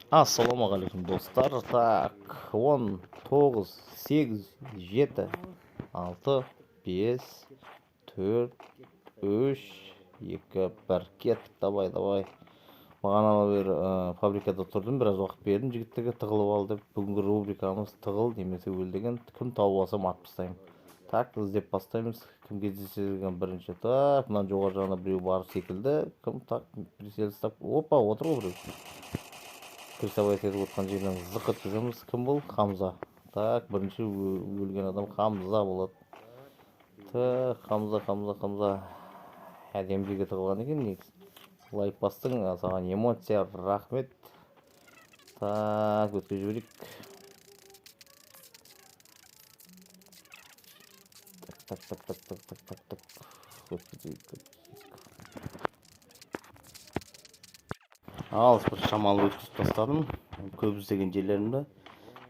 Ассалаумағалейкум достар. Так, 10, 9, 8, 7, 6, 5, 4, 3, 2, 1. Кеттік, давай. Маған ала бер фабрикада тұрдым, біраз уақыт бердім, жігіттерге тығылып ал деп. Бүгінгі рубрикамыз тығыл немесе өл деген. Кім тауып алсам атып тастаймын. Так, іздеп бастаймыз. Кім кездесе деген бірінші. Так, мына жоғары жағына біреу бар секілді. Кім так, прицел ұстап. Опа, отыр ғой біреу. Приставать етіп отқан жерден зық өткіземіз. Кім бұл? Хамза. Так, бірінші өлген адам Хамза болады. Так, Хамза. Әдемі жерге тығылған екен негізі. Лайк бастың, саған эмоция, рахмет. Так, өткізіп жіберейік. Так. Өткізейік. Алыс бір шамалы өткізіп тастадым. Көп іздеген жерлерімді.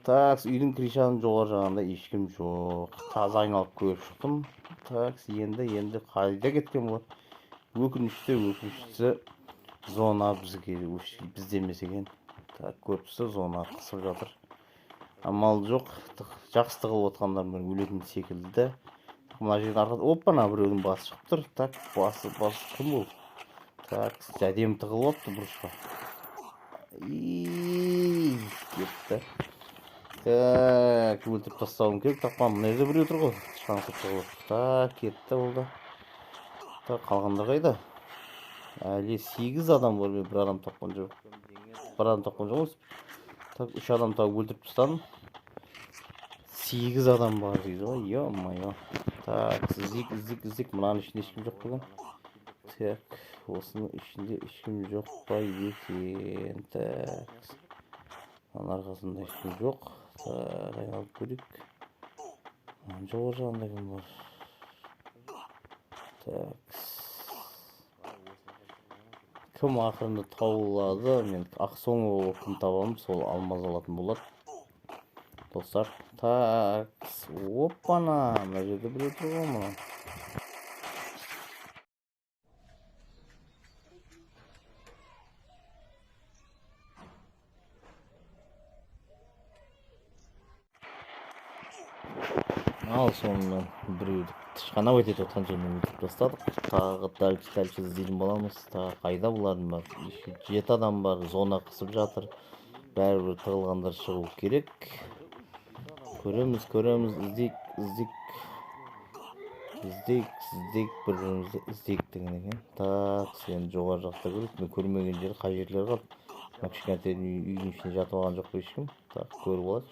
Так, үйдің кришаның жоғары жағында ешкім жоқ. Таза айналып көріп шықтым. Так, енді қайда кеткен болады? Өкініштісі зона бізде емес екен. Так, көптісі зона қысып жатыр. Амал жоқ, жақсы тығылып отқандармен өлетін секілді. Мына жердің арқасы, оппана, біреудің басы шығып тұр. Так, басы кім бұл? Так, әдемі тығылып отты бұрышқа. Кетті. Так, өлтіріп тастауым керек. Тақпам, мына жерде біреу тұр ғой. Шаңсып тығылып. Так, кетті ол да. Так, қалғандар қайда? Әлі 8 адам бар, бір адам тапқан жоқ. Так, 3 адам тауып өлтіріп тастадым. 8 адам бар дейді ғой, ё-моё. Так, іздік, мынаның ішінде ешкім жоқ бүгін. Так, осының ішінде ешкім жоқ па екен. Так, мынаның арқасында ешкім жоқ. Так, айналып көрейік. Жоғары жағында кім бар? Так, кім ақырында тауылады? Мен ақсоңы кім табамын, сол алмаз алатын болады. Достар, так, оппана, мына жерде біреу тұр ғой мұны. Ал сонымен біреуді тышқана өтет отқан жерінен өтіп тастадық. Тағы дәл іздейтін боламыз. Тағы қайда бұлардың бар? 7 адам бар, зона қысып жатыр. Бәрібір тығылғандар шығу керек. Көреміз, іздейік, бірімізді іздейік деген екен. Так, сен жоғары жақта көріп, мен көрмеген жері қай жерлер қалды. Кішкентай үйдің ішіне жатып алған жоқ ешкім. Так, көріп алады.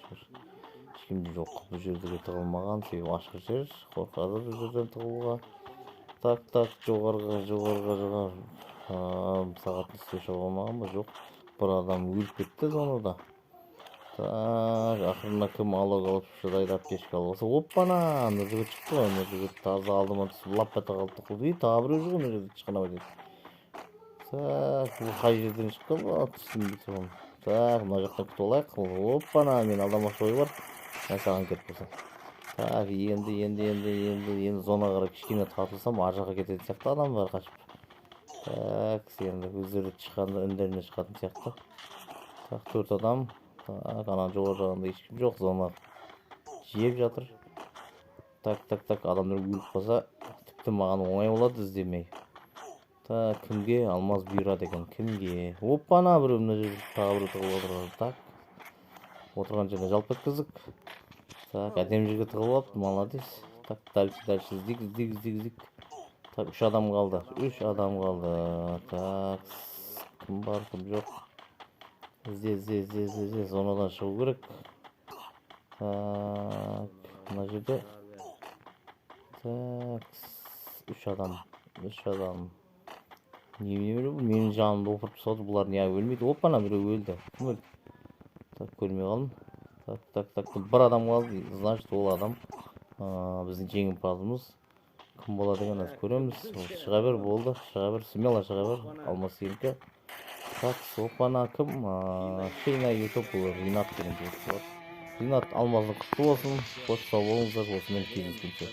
Ешкім жоқ, бұл жердегі тығылмаған, себебі ашық жер, қорқады бұл жерден тығылуға. Так, жоғарыға. Сағатын істеу шығалмаған ба? Жоқ, бір адам өліп кетті зонада. Так, ақырына кім алог алып шыда айдап кешке алып. Оппана, мына жігіт шықты ғой, мына жігіт таза алдыма түсіп лап бата қалды қылды. Тағы біреу жүр, мына жерде тышқана өтеді. Так, бұл қай жерден шыққан ба? Түсінбей. Так, мына жақтан күтіп алайық. Оппана, мен алдамақшы ой бар. Мен саған кетіп болсам. Так, енді зона қарай кішкене тартылсам, ар жаққа кететін сияқты адамдар қашып. Так, енді өздері шыққанда үндеріне шығатын сияқты. Так, 4 адам. Так, ана жоғары жағында ешкім жоқ, зона жеп жатыр. Так, адамдар өліп қалса, тіпті маған оңай болады іздемей. Так, кімге? Алмаз бұйырады екен. Кімге? Оппана, біреу мына жерде тағы біреу тығылып отырған. Так, отырған жеріне жалп еткіздік. Так, әдемі жерге тығылып алыпты, молодец. Так, дальше іздейік. Так, 3 адам қалды. Так, кім бар, кім жоқ? Ізде, зонадан шығу керек. Так, мына жерде. Так, 3 адам. Не бұл? Менің жанымды опырып тастады, бұлар не өлмейді? Оппана, біреу өлді. Кім өлді? Так, көрмей қалдым. Так, бір адам қалды, значит, ол адам біздің жеңімпазымыз. Кім болады деген аз көреміз. Шыға бер, болды. Смело шыға бер. Алмас сенікі. Так, оппана, кім? Шейна ютуб бұл Ринат деген жігіт бар. Ринат, алмаздың құтты болсын. Қош сау болыңыздар, осымен кездескенше.